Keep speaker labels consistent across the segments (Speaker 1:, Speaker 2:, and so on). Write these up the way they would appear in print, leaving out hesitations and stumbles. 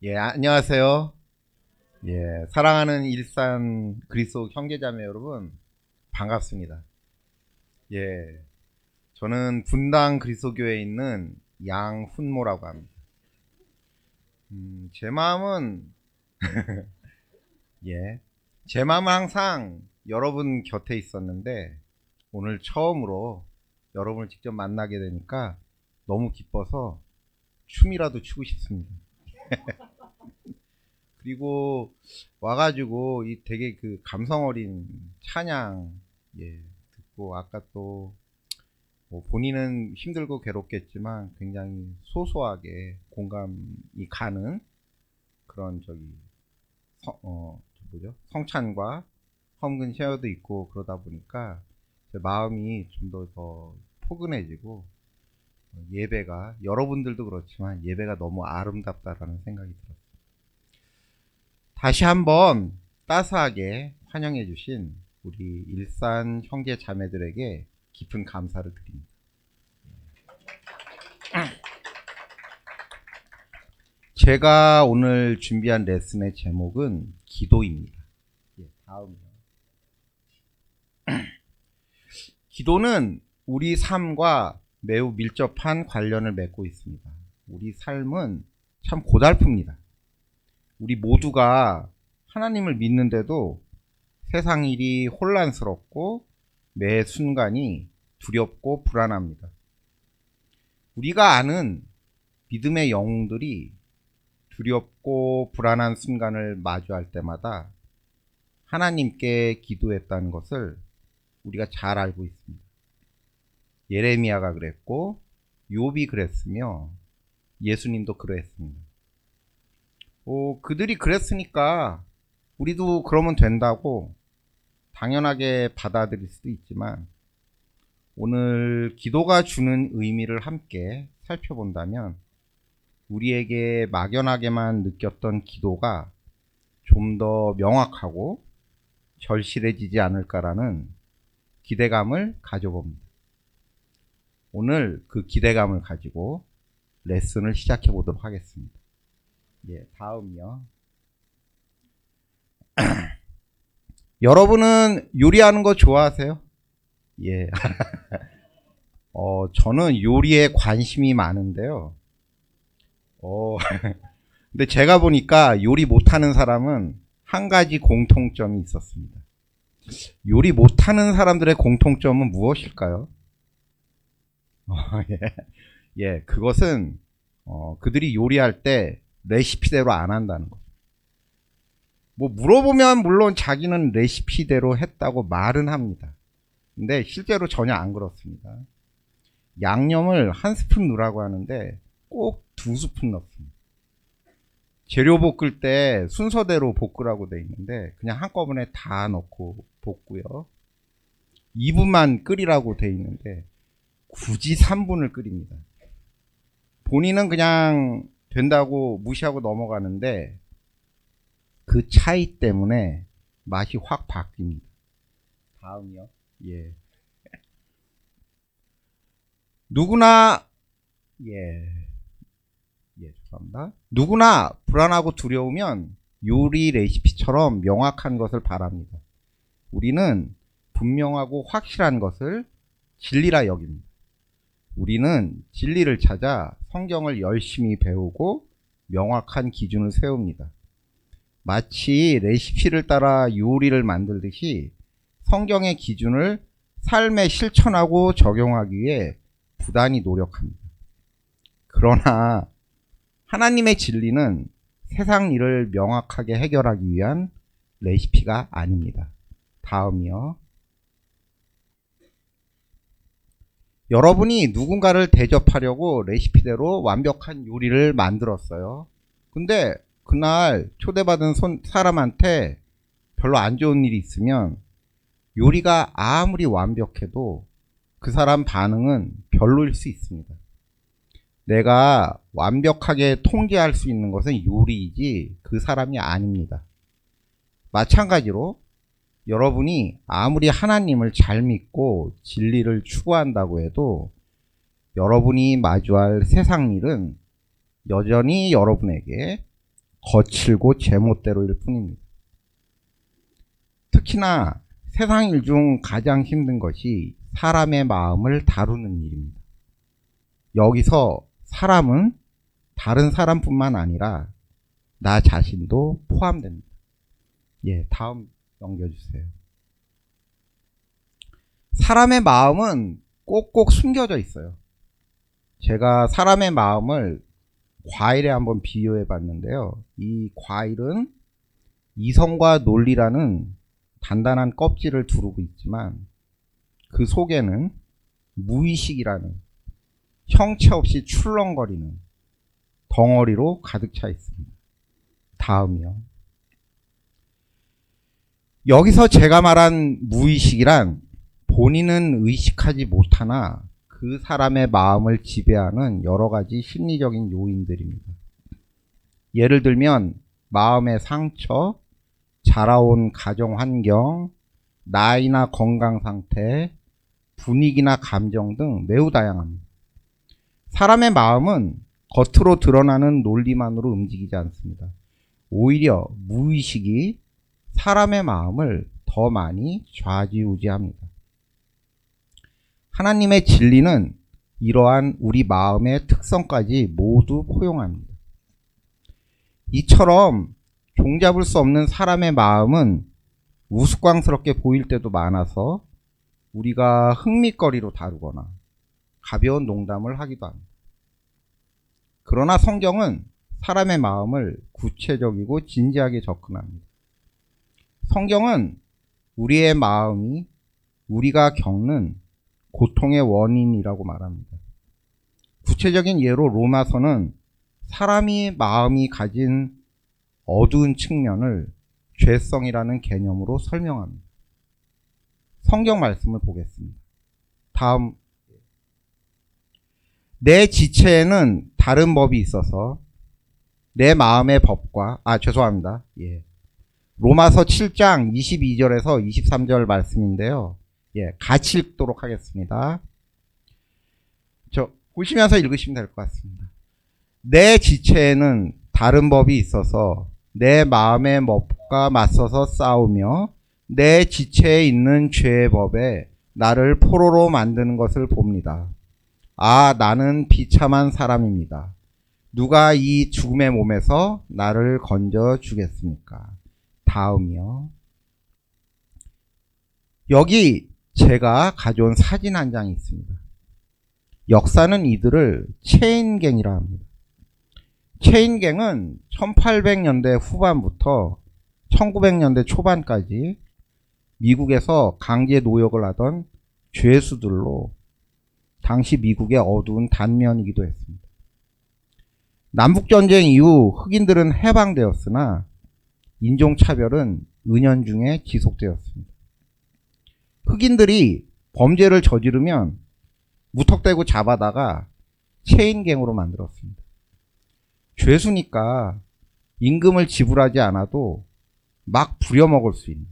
Speaker 1: 예, 안녕하세요. 예, 사랑하는 일산 그리스도 형제자매 여러분, 반갑습니다. 예, 저는 분당 그리스도교에 있는 양훈모라고 합니다. 제 마음은, 예, 제 마음은 항상 여러분 곁에 있었는데, 오늘 처음으로 여러분을 직접 만나게 되니까 너무 기뻐서 춤이라도 추고 싶습니다. 그리고 와가지고 이 되게 그 감성 어린 찬양, 예, 듣고 아까 또 뭐 본인은 힘들고 괴롭겠지만 굉장히 소소하게 공감이 가는 그런 뭐죠? 성찬과 헌금 쉐어도 있고 그러다 보니까 제 마음이 좀 더 포근해지고, 예배가 여러분들도 그렇지만 예배가 너무 아름답다라는 생각이 들었어요. 다시 한번 따스하게 환영해 주신 우리 일산 형제 자매들에게 깊은 감사를 드립니다. 제가 오늘 준비한 레슨의 제목은 기도입니다. 예, 다음이요. 기도는 우리 삶과 매우 밀접한 관련을 맺고 있습니다. 우리 삶은 참 고달픕니다. 우리 모두가 하나님을 믿는데도 세상 일이 혼란스럽고 매 순간이 두렵고 불안합니다. 우리가 아는 믿음의 영웅들이 두렵고 불안한 순간을 마주할 때마다 하나님께 기도했다는 것을 우리가 잘 알고 있습니다. 예레미야가 그랬고 욥이 그랬으며 예수님도 그랬습니다. 그들이 그랬으니까 우리도 그러면 된다고 당연하게 받아들일 수도 있지만, 오늘 기도가 주는 의미를 함께 살펴본다면 우리에게 막연하게만 느꼈던 기도가 좀 더 명확하고 절실해지지 않을까라는 기대감을 가져봅니다. 오늘 그 기대감을 가지고 레슨을 시작해 보도록 하겠습니다. 예, 다음이요. 여러분은 요리하는 거 좋아하세요? 예. 저는 요리에 관심이 많은데요. 어, 근데 제가 보니까 요리 못하는 사람은 한 가지 공통점이 있었습니다. 요리 못하는 사람들의 공통점은 무엇일까요? 예. 예, 그것은 그들이 요리할 때 레시피대로 안 한다는 거죠. 뭐 물어보면 물론 자기는 레시피대로 했다고 말은 합니다. 근데 실제로 전혀 안 그렇습니다. 양념을 한 스푼 넣으라고 하는데 꼭 두 스푼 넣습니다. 재료 볶을 때 순서대로 볶으라고 돼 있는데 그냥 한꺼번에 다 넣고 볶고요. 2분만 끓이라고 돼 있는데 굳이 3분을 끓입니다. 본인은 그냥 된다고 무시하고 넘어가는데 그 차이 때문에 맛이 확 바뀝니다. 다음이요. 예. 누구나, 예, 죄송합니다. 누구나 불안하고 두려우면 요리 레시피처럼 명확한 것을 바랍니다. 우리는 분명하고 확실한 것을 진리라 여깁니다. 우리는 진리를 찾아 성경을 열심히 배우고 명확한 기준을 세웁니다. 마치 레시피를 따라 요리를 만들듯이 성경의 기준을 삶에 실천하고 적용하기 위해 부단히 노력합니다. 그러나 하나님의 진리는 세상 일을 명확하게 해결하기 위한 레시피가 아닙니다. 다음이요. 여러분이 누군가를 대접하려고 레시피대로 완벽한 요리를 만들었어요. 근데 그날 초대받은 사람한테 별로 안 좋은 일이 있으면 요리가 아무리 완벽해도 그 사람 반응은 별로일 수 있습니다. 내가 완벽하게 통제할 수 있는 것은 요리이지 그 사람이 아닙니다. 마찬가지로 여러분이 아무리 하나님을 잘 믿고 진리를 추구한다고 해도 여러분이 마주할 세상 일은 여전히 여러분에게 거칠고 제멋대로일 뿐입니다. 특히나 세상 일 중 가장 힘든 것이 사람의 마음을 다루는 일입니다. 여기서 사람은 다른 사람뿐만 아니라 나 자신도 포함됩니다. 예, 다음 넘겨주세요. 사람의 마음은 꼭꼭 숨겨져 있어요. 제가 사람의 마음을 과일에 한번 비유해 봤는데요. 이 과일은 이성과 논리라는 단단한 껍질을 두르고 있지만 그 속에는 무의식이라는 형체 없이 출렁거리는 덩어리로 가득 차 있습니다. 다음이요. 여기서 제가 말한 무의식이란 본인은 의식하지 못하나 그 사람의 마음을 지배하는 여러 가지 심리적인 요인들입니다. 예를 들면 마음의 상처, 자라온 가정 환경, 나이나 건강 상태, 분위기나 감정 등 매우 다양합니다. 사람의 마음은 겉으로 드러나는 논리만으로 움직이지 않습니다. 오히려 무의식이 사람의 마음을 더 많이 좌지우지합니다. 하나님의 진리는 이러한 우리 마음의 특성까지 모두 포용합니다. 이처럼 종잡을 수 없는 사람의 마음은 우스꽝스럽게 보일 때도 많아서 우리가 흥미거리로 다루거나 가벼운 농담을 하기도 합니다. 그러나 성경은 사람의 마음을 구체적이고 진지하게 접근합니다. 성경은 우리의 마음이 우리가 겪는 고통의 원인이라고 말합니다. 구체적인 예로 로마서는 사람이 마음이 가진 어두운 측면을 죄성이라는 개념으로 설명합니다. 성경 말씀을 보겠습니다. 다음, 내 지체에는 다른 법이 있어서 내 마음의 법과 로마서 7장 22절에서 23절 말씀인데요. 같이 읽도록 하겠습니다. 보시면서 읽으시면 될 것 같습니다. 내 지체에는 다른 법이 있어서 내 마음의 법과 맞서서 싸우며 내 지체에 있는 죄의 법에 나를 포로로 만드는 것을 봅니다. 나는 비참한 사람입니다. 누가 이 죽음의 몸에서 나를 건져 주겠습니까? 다음이요. 여기 제가 가져온 사진 한 장이 있습니다. 역사는 이들을 체인갱이라 합니다. 체인갱은 1800년대 후반부터 1900년대 초반까지 미국에서 강제 노역을 하던 죄수들로 당시 미국의 어두운 단면이기도 했습니다. 남북전쟁 이후 흑인들은 해방되었으나 인종차별은 은연중에 지속되었습니다. 흑인들이 범죄를 저지르면 무턱대고 잡아다가 체인갱으로 만들었습니다. 죄수니까 임금을 지불하지 않아도 막 부려먹을 수 있는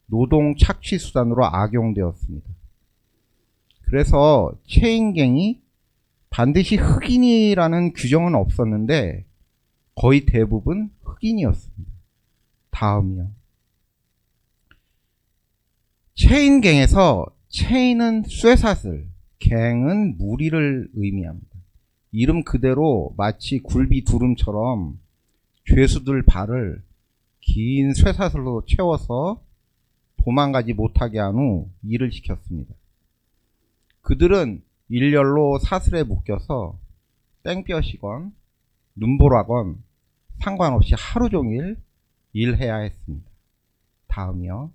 Speaker 1: 노동 착취 수단으로 악용되었습니다. 그래서 체인갱이 반드시 흑인이라는 규정은 없었는데 거의 대부분 흑인이었습니다. 다음이요. 체인갱에서 체인은 쇠사슬, 갱은 무리를 의미합니다. 이름 그대로 마치 굴비 두름처럼 죄수들 발을 긴 쇠사슬로 채워서 도망가지 못하게 한 후 일을 시켰습니다. 그들은 일렬로 사슬에 묶여서 땡볕이건 눈보라건 상관없이 하루 종일 일해야 했습니다. 다음이요.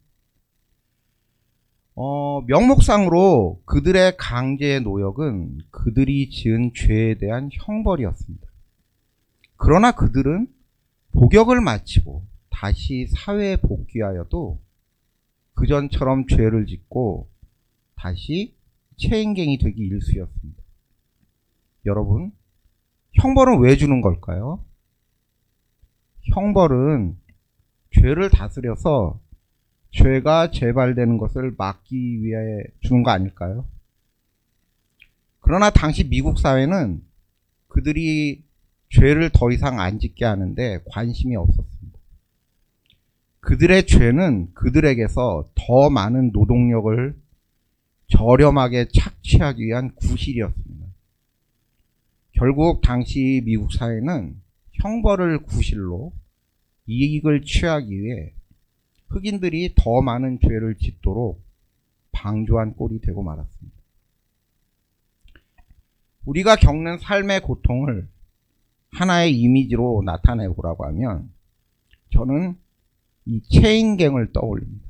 Speaker 1: 명목상으로 그들의 강제 노역은 그들이 지은 죄에 대한 형벌이었습니다. 그러나 그들은 복역을 마치고 다시 사회에 복귀하여도 그전처럼 죄를 짓고 다시 체인갱이 되기 일쑤였습니다. 여러분, 형벌은 왜 주는 걸까요? 형벌은 죄를 다스려서 죄가 재발되는 것을 막기 위해 주는 거 아닐까요? 그러나 당시 미국 사회는 그들이 죄를 더 이상 안 짓게 하는데 관심이 없었습니다. 그들의 죄는 그들에게서 더 많은 노동력을 저렴하게 착취하기 위한 구실이었습니다. 결국 당시 미국 사회는 형벌을 구실로 이익을 취하기 위해 흑인들이 더 많은 죄를 짓도록 방조한 꼴이 되고 말았습니다. 우리가 겪는 삶의 고통을 하나의 이미지로 나타내보라고 하면 저는 이 체인갱을 떠올립니다.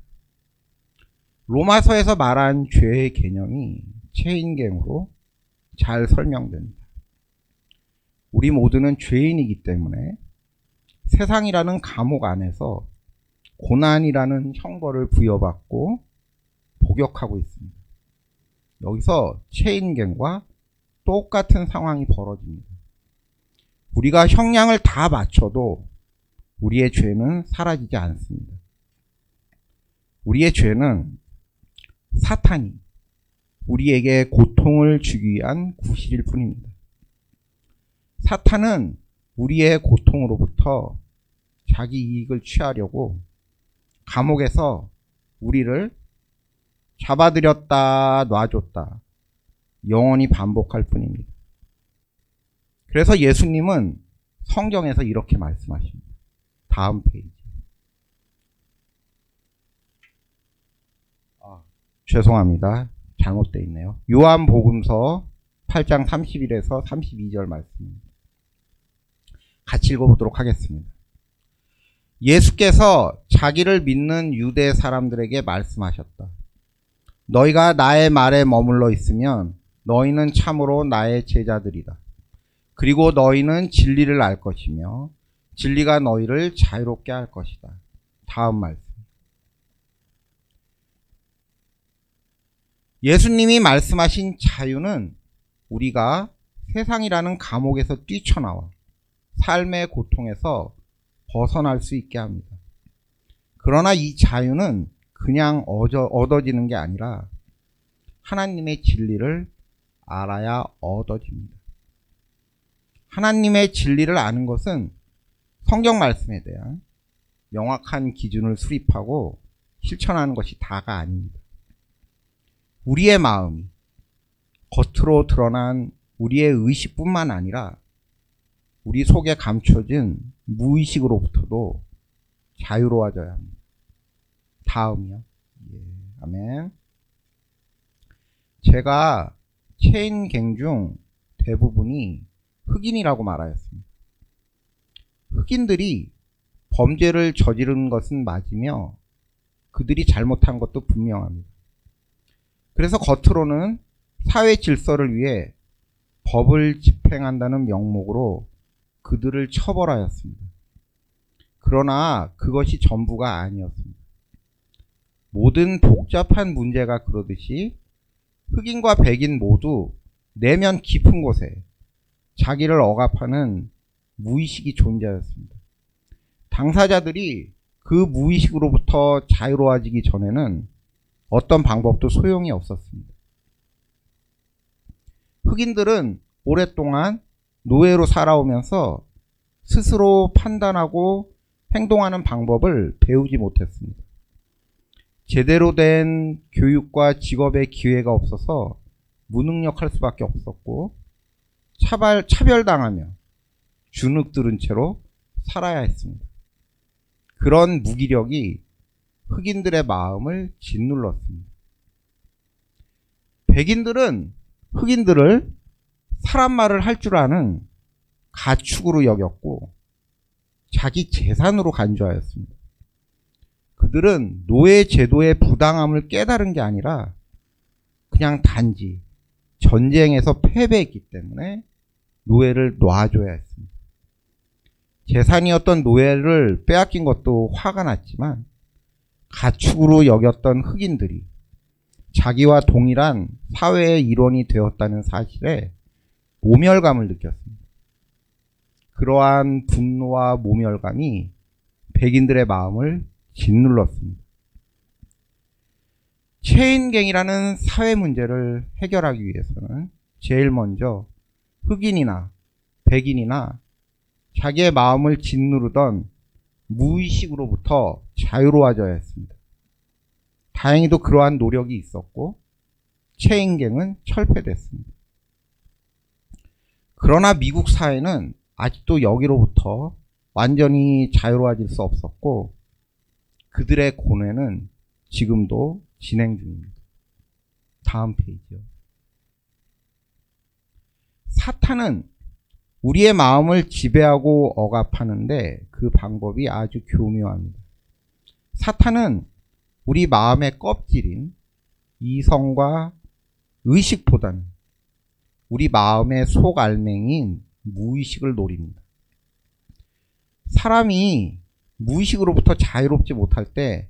Speaker 1: 로마서에서 말한 죄의 개념이 체인갱으로 잘 설명됩니다. 우리 모두는 죄인이기 때문에 세상이라는 감옥 안에서 고난이라는 형벌을 부여받고 복역하고 있습니다. 여기서 체인갱과 똑같은 상황이 벌어집니다. 우리가 형량을 다 맞춰도 우리의 죄는 사라지지 않습니다. 우리의 죄는 사탄이 우리에게 고통을 주기 위한 구실일 뿐입니다. 사탄은 우리의 고통으로부터 자기 이익을 취하려고 감옥에서 우리를 잡아들였다 놔줬다 영원히 반복할 뿐입니다. 그래서 예수님은 성경에서 이렇게 말씀하십니다. 다음 페이지. 죄송합니다. 잘못되어 있네요. 요한복음서 8장 31에서 32절 말씀입니다. 같이 읽어보도록 하겠습니다. 예수께서 자기를 믿는 유대 사람들에게 말씀하셨다. 너희가 나의 말에 머물러 있으면 너희는 참으로 나의 제자들이다. 그리고 너희는 진리를 알 것이며 진리가 너희를 자유롭게 할 것이다. 다음 말씀. 예수님이 말씀하신 자유는 우리가 세상이라는 감옥에서 뛰쳐나와 삶의 고통에서 벗어날 수 있게 합니다. 그러나 이 자유는 그냥 얻어지는 게 아니라 하나님의 진리를 알아야 얻어집니다. 하나님의 진리를 아는 것은 성경 말씀에 대한 명확한 기준을 수립하고 실천하는 것이 다가 아닙니다. 우리의 마음이 겉으로 드러난 우리의 의식뿐만 아니라 우리 속에 감춰진 무의식으로부터도 자유로워져야 합니다. 다음이요. 예, 아멘. 제가 체인갱 중 대부분이 흑인이라고 말하였습니다. 흑인들이 범죄를 저지른 것은 맞으며 그들이 잘못한 것도 분명합니다. 그래서 겉으로는 사회 질서를 위해 법을 집행한다는 명목으로 그들을 처벌하였습니다. 그러나 그것이 전부가 아니었습니다. 모든 복잡한 문제가 그러듯이 흑인과 백인 모두 내면 깊은 곳에 자기를 억압하는 무의식이 존재하였습니다. 당사자들이 그 무의식으로부터 자유로워지기 전에는 어떤 방법도 소용이 없었습니다. 흑인들은 오랫동안 노예로 살아오면서 스스로 판단하고 행동하는 방법을 배우지 못했습니다. 제대로 된 교육과 직업의 기회가 없어서 무능력할 수밖에 없었고 차별당하며 주눅 들은 채로 살아야 했습니다. 그런 무기력이 흑인들의 마음을 짓눌렀습니다. 백인들은 흑인들을 사람 말을 할 줄 아는 가축으로 여겼고 자기 재산으로 간주하였습니다. 그들은 노예 제도의 부당함을 깨달은 게 아니라 그냥 단지 전쟁에서 패배했기 때문에 노예를 놔줘야 했습니다. 재산이었던 노예를 빼앗긴 것도 화가 났지만 가축으로 여겼던 흑인들이 자기와 동일한 사회의 일원이 되었다는 사실에 모멸감을 느꼈습니다. 그러한 분노와 모멸감이 백인들의 마음을 짓눌렀습니다. 체인갱이라는 사회 문제를 해결하기 위해서는 제일 먼저 흑인이나 백인이나 자기의 마음을 짓누르던 무의식으로부터 자유로워져야 했습니다. 다행히도 그러한 노력이 있었고 최인갱은 철폐됐습니다. 그러나 미국 사회는 아직도 여기로부터 완전히 자유로워질 수 없었고 그들의 고뇌는 지금도 진행 중입니다. 다음 페이지요. 사탄은 우리의 마음을 지배하고 억압하는데 그 방법이 아주 교묘합니다. 사탄은 우리 마음의 껍질인 이성과 의식보다는 우리 마음의 속알맹이인 무의식을 노립니다. 사람이 무의식으로부터 자유롭지 못할 때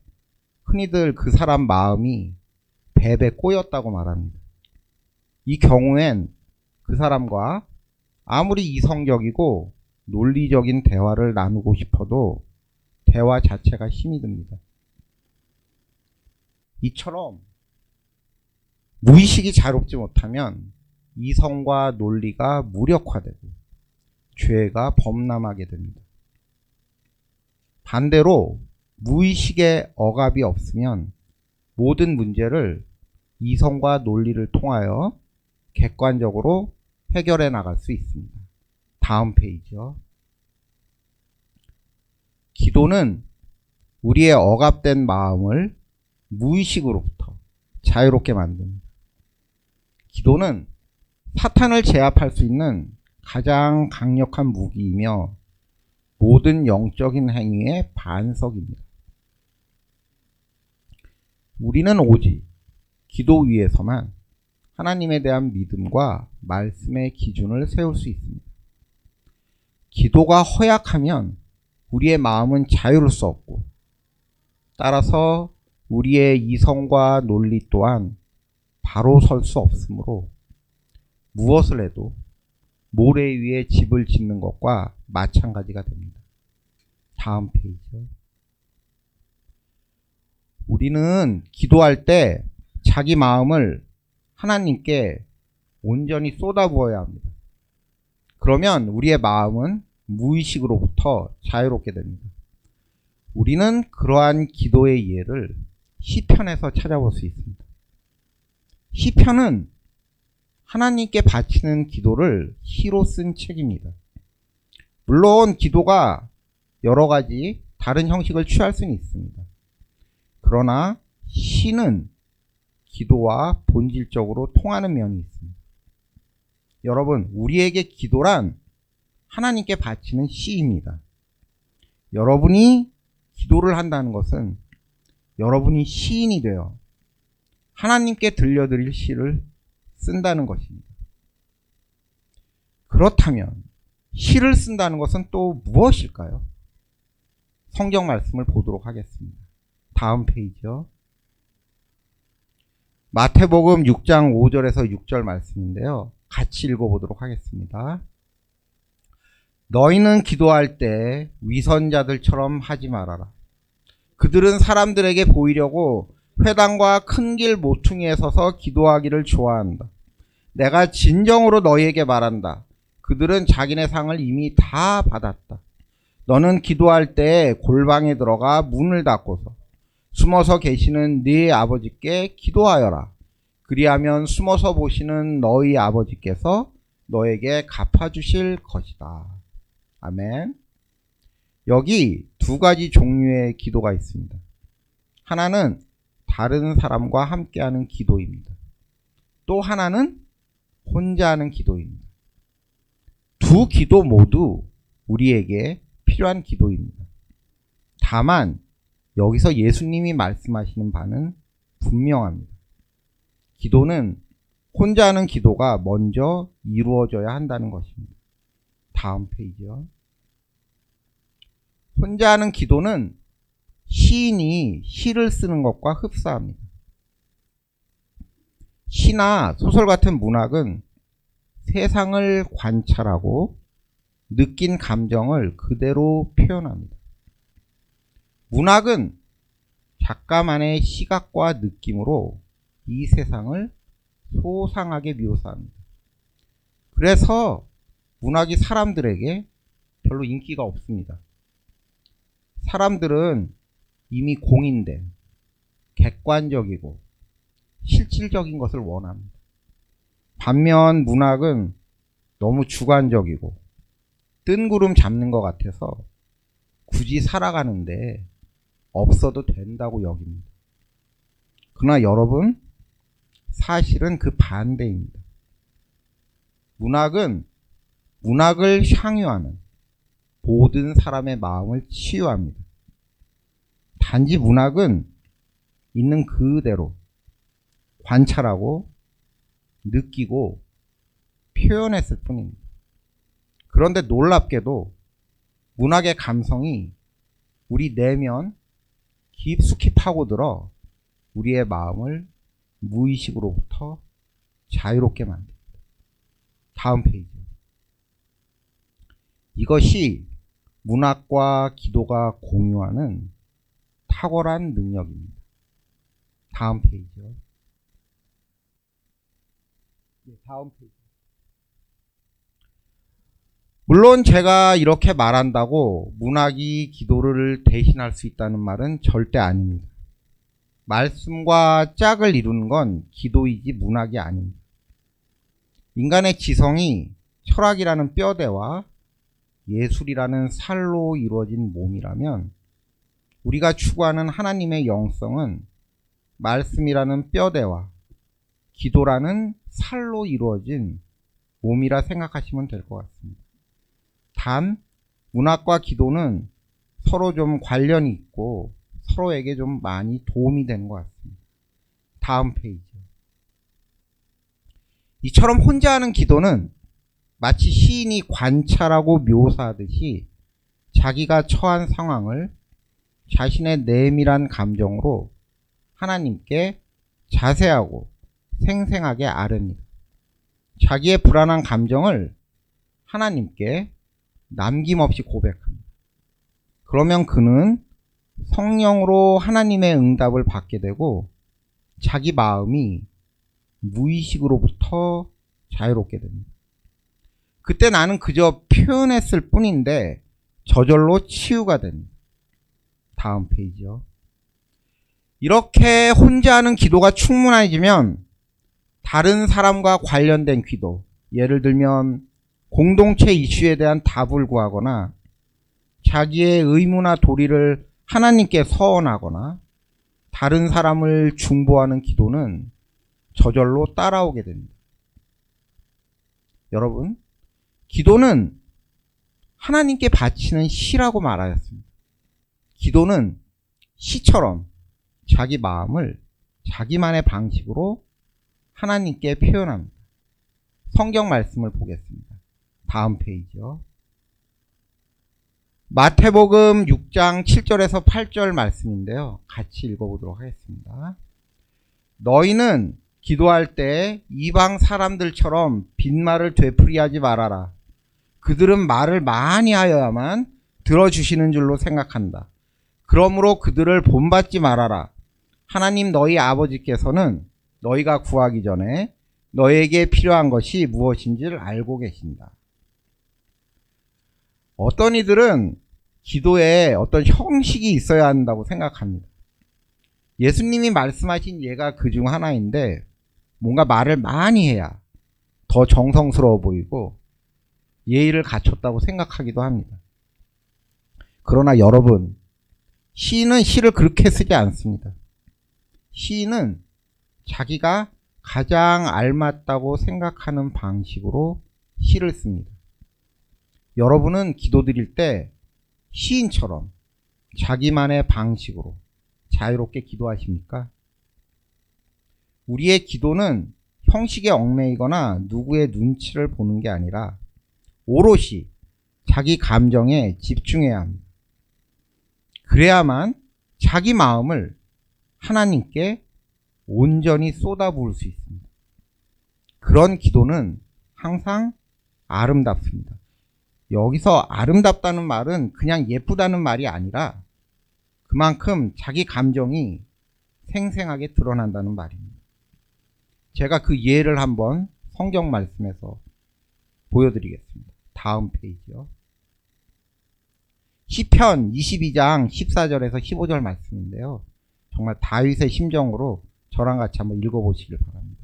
Speaker 1: 흔히들 그 사람 마음이 뱀에 꼬였다고 말합니다. 이 경우엔 그 사람과 아무리 이성적이고 논리적인 대화를 나누고 싶어도 대화 자체가 힘이 듭니다. 이처럼 무의식이 자유롭지 못하면 이성과 논리가 무력화되고 죄가 범람하게 됩니다. 반대로 무의식의 억압이 없으면 모든 문제를 이성과 논리를 통하여 객관적으로 해결해 나갈 수 있습니다. 다음 페이지요. 기도는 우리의 억압된 마음을 무의식으로부터 자유롭게 만듭니다. 기도는 사탄을 제압할 수 있는 가장 강력한 무기이며 모든 영적인 행위의 반석입니다. 우리는 오직 기도 위에서만 하나님에 대한 믿음과 말씀의 기준을 세울 수 있습니다. 기도가 허약하면 우리의 마음은 자유로울 수 없고 따라서 우리의 이성과 논리 또한 바로 설 수 없으므로 무엇을 해도 모래 위에 집을 짓는 것과 마찬가지가 됩니다. 다음 페이지요. 우리는 기도할 때 자기 마음을 하나님께 온전히 쏟아부어야 합니다. 그러면 우리의 마음은 무의식으로부터 자유롭게 됩니다. 우리는 그러한 기도의 이해를 시편에서 찾아볼 수 있습니다. 시편은 하나님께 바치는 기도를 시로 쓴 책입니다. 물론 기도가 여러 가지 다른 형식을 취할 수는 있습니다. 그러나 시는 기도와 본질적으로 통하는 면이 있습니다. 여러분, 우리에게 기도란 하나님께 바치는 시입니다. 여러분이 기도를 한다는 것은 여러분이 시인이 되어 하나님께 들려드릴 시를 쓴다는 것입니다. 그렇다면 시를 쓴다는 것은 또 무엇일까요? 성경 말씀을 보도록 하겠습니다. 다음 페이지요. 마태복음 6장 5절에서 6절 말씀인데요. 같이 읽어보도록 하겠습니다. 너희는 기도할 때 위선자들처럼 하지 말아라. 그들은 사람들에게 보이려고 회당과 큰 길 모퉁이에 서서 기도하기를 좋아한다. 내가 진정으로 너희에게 말한다. 그들은 자기네 상을 이미 다 받았다. 너는 기도할 때 골방에 들어가 문을 닫고서 숨어서 계시는 네 아버지께 기도하여라. 그리하면 숨어서 보시는 너희 아버지께서 너에게 갚아주실 것이다. 아멘. 여기 두 가지 종류의 기도가 있습니다. 하나는 다른 사람과 함께하는 기도입니다. 또 하나는 혼자 하는 기도입니다. 두 기도 모두 우리에게 필요한 기도입니다. 다만 여기서 예수님이 말씀하시는 바는 분명합니다. 기도는 혼자 하는 기도가 먼저 이루어져야 한다는 것입니다. 다음 페이지요. 혼자 하는 기도는 시인이 시를 쓰는 것과 흡사합니다. 시나 소설 같은 문학은 세상을 관찰하고 느낀 감정을 그대로 표현합니다. 문학은 작가만의 시각과 느낌으로 이 세상을 소상하게 묘사합니다. 그래서 문학이 사람들에게 별로 인기가 없습니다. 사람들은 이미 공인된 객관적이고 실질적인 것을 원합니다. 반면 문학은 너무 주관적이고 뜬구름 잡는 것 같아서 굳이 살아가는데 없어도 된다고 여깁니다. 그러나 여러분, 사실은 그 반대입니다. 문학은 문학을 향유하는 모든 사람의 마음을 치유합니다. 단지 문학은 있는 그대로 관찰하고 느끼고 표현했을 뿐입니다. 그런데 놀랍게도 문학의 감성이 우리 내면 깊숙이 파고들어 우리의 마음을 무의식으로부터 자유롭게 만듭니다. 다음 페이지. 이것이 문학과 기도가 공유하는 탁월한 능력입니다. 다음 페이지요. 다음 페이지. 물론 제가 이렇게 말한다고 문학이 기도를 대신할 수 있다는 말은 절대 아닙니다. 말씀과 짝을 이루는 건 기도이지 문학이 아닙니다. 인간의 지성이 철학이라는 뼈대와 예술이라는 살로 이루어진 몸이라면 우리가 추구하는 하나님의 영성은 말씀이라는 뼈대와 기도라는 살로 이루어진 몸이라 생각하시면 될 것 같습니다. 단 문학과 기도는 서로 좀 관련이 있고 서로에게 좀 많이 도움이 되는 것 같습니다. 다음 페이지. 이처럼 혼자 하는 기도는 마치 시인이 관찰하고 묘사하듯이 자기가 처한 상황을 자신의 내밀한 감정으로 하나님께 자세하고 생생하게 아릅니다. 자기의 불안한 감정을 하나님께 남김없이 고백합니다. 그러면 그는 성령으로 하나님의 응답을 받게 되고 자기 마음이 무의식으로부터 자유롭게 됩니다. 그때 나는 그저 표현했을 뿐인데 저절로 치유가 됩니다. 다음 페이지요. 이렇게 혼자 하는 기도가 충분해지면 다른 사람과 관련된 기도, 예를 들면 공동체 이슈에 대한 답을 구하거나 자기의 의무나 도리를 하나님께 서원하거나 다른 사람을 중보하는 기도는 저절로 따라오게 됩니다. 여러분, 기도는 하나님께 바치는 시라고 말하였습니다. 기도는 시처럼 자기 마음을 자기만의 방식으로 하나님께 표현합니다. 성경 말씀을 보겠습니다. 다음 페이지요. 마태복음 6장 7절에서 8절 말씀인데요. 같이 읽어보도록 하겠습니다. 너희는 기도할 때 이방 사람들처럼 빈말을 되풀이하지 말아라. 그들은 말을 많이 하여야만 들어주시는 줄로 생각한다. 그러므로 그들을 본받지 말아라. 하나님 너희 아버지께서는 너희가 구하기 전에 너에게 필요한 것이 무엇인지를 알고 계신다. 어떤 이들은 기도에 어떤 형식이 있어야 한다고 생각합니다. 예수님이 말씀하신 예가 그 중 하나인데 뭔가 말을 많이 해야 더 정성스러워 보이고 예의를 갖췄다고 생각하기도 합니다. 그러나 여러분, 시인은 시를 그렇게 쓰지 않습니다. 시인은 자기가 가장 알맞다고 생각하는 방식으로 시를 씁니다. 여러분은 기도드릴 때 시인처럼 자기만의 방식으로 자유롭게 기도하십니까? 우리의 기도는 형식에 얽매이거나 누구의 눈치를 보는 게 아니라 오롯이 자기 감정에 집중해야 합니다. 그래야만 자기 마음을 하나님께 온전히 쏟아부을 수 있습니다. 그런 기도는 항상 아름답습니다. 여기서 아름답다는 말은 그냥 예쁘다는 말이 아니라 그만큼 자기 감정이 생생하게 드러난다는 말입니다. 제가 그 예를 한번 성경 말씀에서 보여드리겠습니다. 다음 페이지요. 시편 22장 14절에서 15절 말씀인데요. 정말 다윗의 심정으로 저랑 같이 한번 읽어보시길 바랍니다.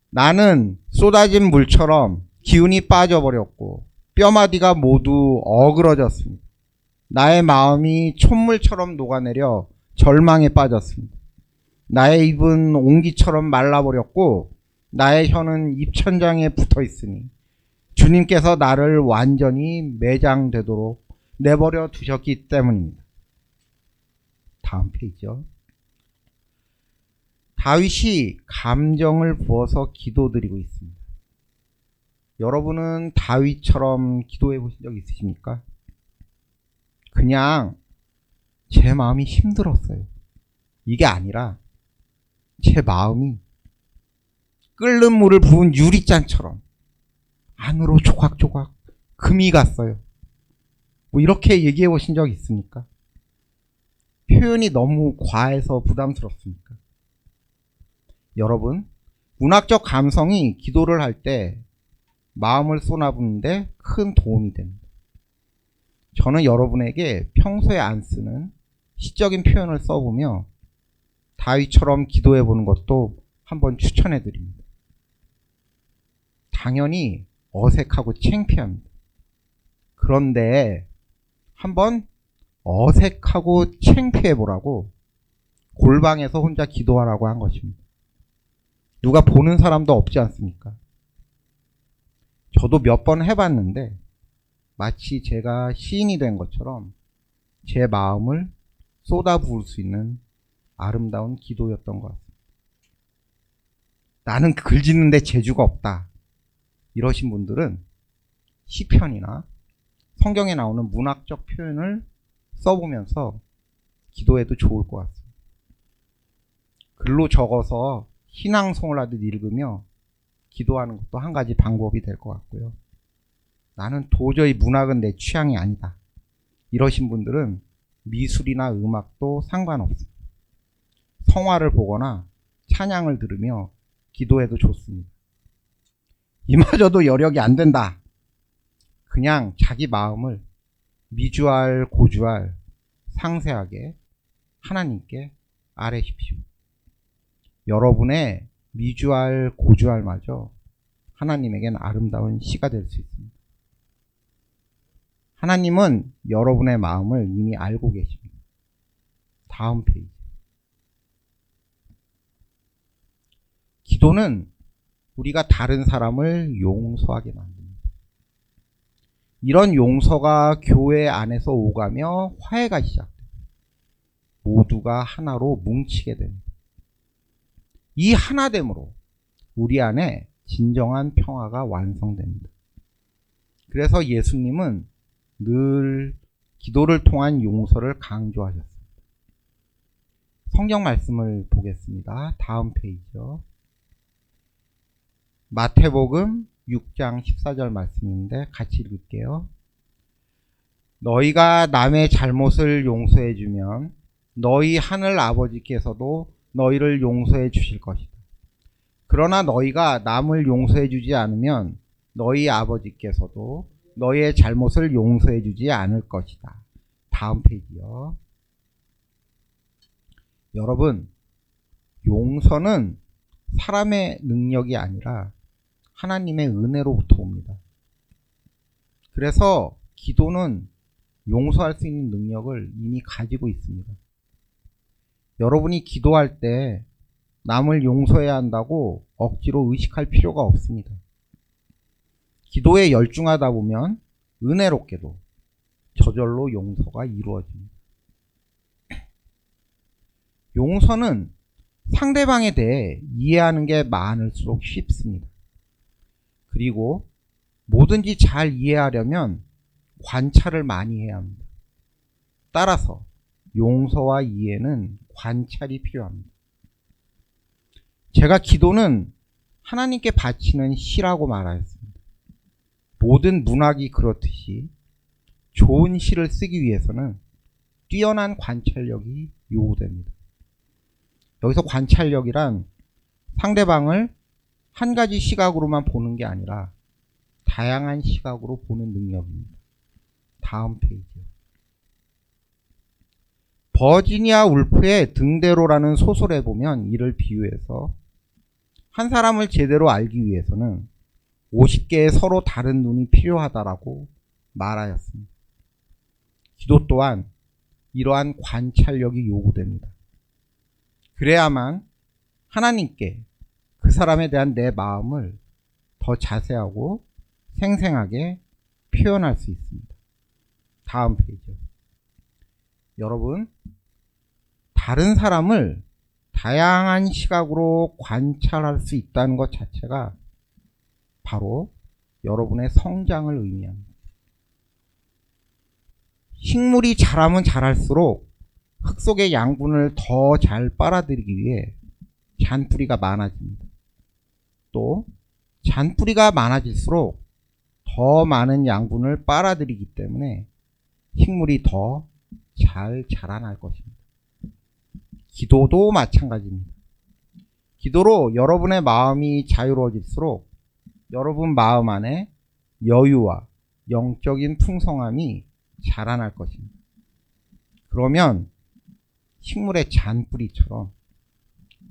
Speaker 1: 나는 쏟아진 물처럼 기운이 빠져버렸고 뼈마디가 모두 어그러졌습니다. 나의 마음이 촛물처럼 녹아내려 절망에 빠졌습니다. 나의 입은 옹기처럼 말라버렸고 나의 혀는 입천장에 붙어 있으니 주님께서 나를 완전히 매장되도록 내버려 두셨기 때문입니다. 다음 페이지요. 다윗이 감정을 부어서 기도드리고 있습니다. 여러분은 다윗처럼 기도해 보신 적 있으십니까? 그냥 제 마음이 힘들었어요. 이게 아니라 제 마음이 끓는 물을 부은 유리잔처럼 안으로 조각조각 금이 갔어요. 뭐 이렇게 얘기해 보신 적 있습니까? 표현이 너무 과해서 부담스럽습니까? 여러분, 문학적 감성이 기도를 할 때 마음을 쏟아붓는데 큰 도움이 됩니다. 저는 여러분에게 평소에 안 쓰는 시적인 표현을 써보며 다윗처럼 기도해 보는 것도 한번 추천해 드립니다. 당연히 어색하고 창피합니다. 그런데 한번 어색하고 창피해 보라고 골방에서 혼자 기도하라고 한 것입니다. 누가 보는 사람도 없지 않습니까? 저도 몇 번 해봤는데 마치 제가 시인이 된 것처럼 제 마음을 쏟아부을 수 있는 아름다운 기도였던 것 같습니다. 나는 글 짓는데 재주가 없다 이러신 분들은 시편이나 성경에 나오는 문학적 표현을 써보면서 기도해도 좋을 것 같습니다. 글로 적어서 신앙송을 하듯 읽으며 기도하는 것도 한 가지 방법이 될 것 같고요. 나는 도저히 문학은 내 취향이 아니다 이러신 분들은 미술이나 음악도 상관없습니다. 성화를 보거나 찬양을 들으며 기도해도 좋습니다. 이마저도 여력이 안 된다. 그냥 자기 마음을 미주알 고주알 상세하게 하나님께 아뢰십시오. 여러분의 미주알 고주알마저 하나님에겐 아름다운 시가 될 수 있습니다. 하나님은 여러분의 마음을 이미 알고 계십니다. 다음 페이지. 기도는 우리가 다른 사람을 용서하게 만듭니다. 이런 용서가 교회 안에서 오가며 화해가 시작됩니다. 모두가 하나로 뭉치게 됩니다. 이 하나됨으로 우리 안에 진정한 평화가 완성됩니다. 그래서 예수님은 늘 기도를 통한 용서를 강조하셨습니다. 성경 말씀을 보겠습니다. 다음 페이지요. 마태복음 6장 14절 말씀인데 같이 읽을게요. 너희가 남의 잘못을 용서해 주면 너희 하늘 아버지께서도 너희를 용서해 주실 것이다. 그러나 너희가 남을 용서해 주지 않으면 너희 아버지께서도 너희의 잘못을 용서해 주지 않을 것이다. 다음 페이지요. 여러분, 용서는 사람의 능력이 아니라 하나님의 은혜로부터 옵니다. 그래서 기도는 용서할 수 있는 능력을 이미 가지고 있습니다. 여러분이 기도할 때 남을 용서해야 한다고 억지로 의식할 필요가 없습니다. 기도에 열중하다 보면 은혜롭게도 저절로 용서가 이루어집니다. 용서는 상대방에 대해 이해하는 게 많을수록 쉽습니다. 그리고 뭐든지 잘 이해하려면 관찰을 많이 해야 합니다. 따라서 용서와 이해는 관찰이 필요합니다. 제가 기도는 하나님께 바치는 시라고 말하였습니다. 모든 문학이 그렇듯이 좋은 시를 쓰기 위해서는 뛰어난 관찰력이 요구됩니다. 여기서 관찰력이란 상대방을 한 가지 시각으로만 보는 게 아니라 다양한 시각으로 보는 능력입니다. 다음 페이지요. 버지니아 울프의 등대로라는 소설에 보면 이를 비유해서 한 사람을 제대로 알기 위해서는 50개의 서로 다른 눈이 필요하다라고 말하였습니다. 기도 또한 이러한 관찰력이 요구됩니다. 그래야만 하나님께 그 사람에 대한 내 마음을 더 자세하고 생생하게 표현할 수 있습니다. 다음 페이지요. 여러분, 다른 사람을 다양한 시각으로 관찰할 수 있다는 것 자체가 바로 여러분의 성장을 의미합니다. 식물이 자라면 자랄수록 흙 속의 양분을 더 잘 빨아들이기 위해 잔뿌리가 많아집니다. 또 잔뿌리가 많아질수록 더 많은 양분을 빨아들이기 때문에 식물이 더 잘 자라날 것입니다. 기도도 마찬가지입니다. 기도로 여러분의 마음이 자유로워질수록 여러분 마음 안에 여유와 영적인 풍성함이 자라날 것입니다. 그러면 식물의 잔뿌리처럼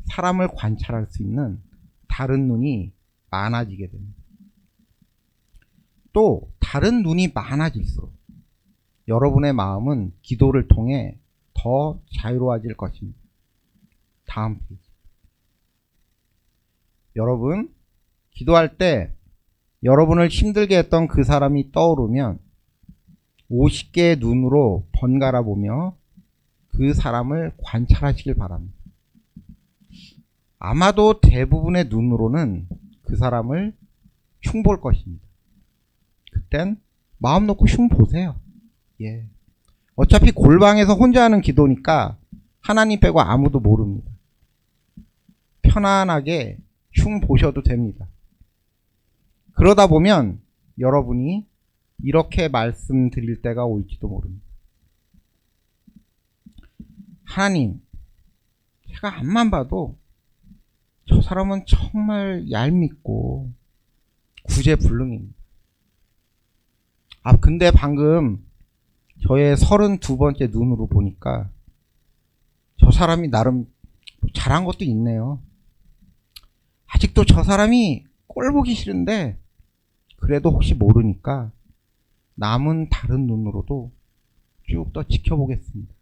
Speaker 1: 사람을 관찰할 수 있는 다른 눈이 많아지게 됩니다. 또 다른 눈이 많아질수록 여러분의 마음은 기도를 통해 더 자유로워질 것입니다. 다음 페이지. 여러분, 기도할 때 여러분을 힘들게 했던 그 사람이 떠오르면 50개의 눈으로 번갈아 보며 그 사람을 관찰하시길 바랍니다. 아마도 대부분의 눈으로는 그 사람을 흉볼 것입니다. 그땐 마음 놓고 흉 보세요. 예. 어차피 골방에서 혼자 하는 기도니까 하나님 빼고 아무도 모릅니다. 편안하게 흉 보셔도 됩니다. 그러다 보면 여러분이 이렇게 말씀드릴 때가 올지도 모릅니다. 하나님, 제가 앞만 봐도 저 사람은 정말 얄밉고 구제불능입니다. 근데 방금 저의 32번째 눈으로 보니까 저 사람이 나름 잘한 것도 있네요. 아직도 저 사람이 꼴 보기 싫은데 그래도 혹시 모르니까 남은 다른 눈으로도 쭉 더 지켜보겠습니다.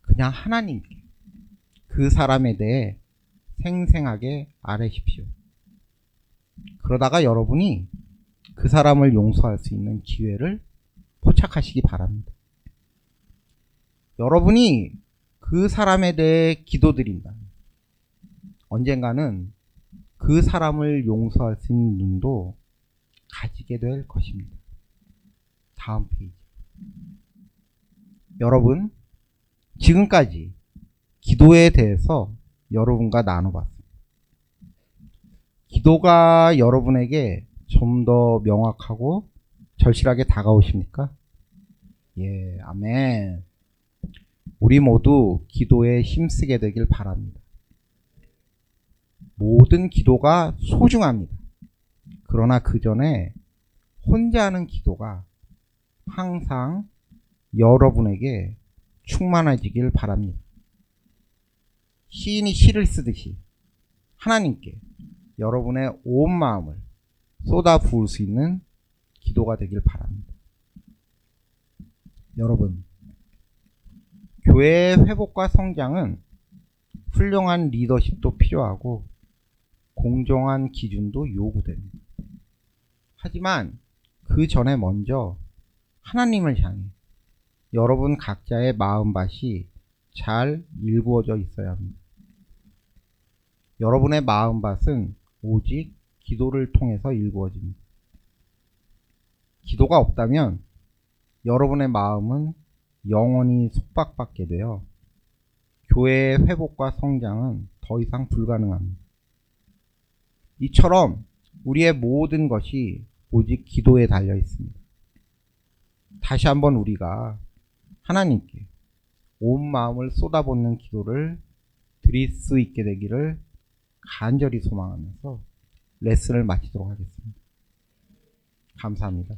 Speaker 1: 그냥 하나님께 그 사람에 대해 생생하게 아뢰십시오. 그러다가 여러분이 그 사람을 용서할 수 있는 기회를 포착하시기 바랍니다. 여러분이 그 사람에 대해 기도드린다. 언젠가는 그 사람을 용서할 수 있는 눈도 가지게 될 것입니다. 다음 페이지. 여러분, 지금까지 기도에 대해서 여러분과 나눠봤습니다. 기도가 여러분에게 좀 더 명확하고 절실하게 다가오십니까? 예, 아멘. 우리 모두 기도에 힘쓰게 되길 바랍니다. 모든 기도가 소중합니다. 그러나 그 전에 혼자 하는 기도가 항상 여러분에게 충만해지길 바랍니다. 시인이 시를 쓰듯이 하나님께 여러분의 온 마음을 쏟아 부을 수 있는 기도가 되길 바랍니다. 여러분, 교회의 회복과 성장은 훌륭한 리더십도 필요하고 공정한 기준도 요구됩니다. 하지만 그 전에 먼저 하나님을 향해 여러분 각자의 마음밭이 잘 일구어져 있어야 합니다. 여러분의 마음밭은 오직 기도를 통해서 일구어집니다. 기도가 없다면 여러분의 마음은 영원히 속박받게 되어 교회의 회복과 성장은 더 이상 불가능합니다. 이처럼 우리의 모든 것이 오직 기도에 달려 있습니다. 다시 한번 우리가 하나님께 온 마음을 쏟아붓는 기도를 드릴 수 있게 되기를 간절히 소망하면서 레슨을 마치도록 하겠습니다. 감사합니다.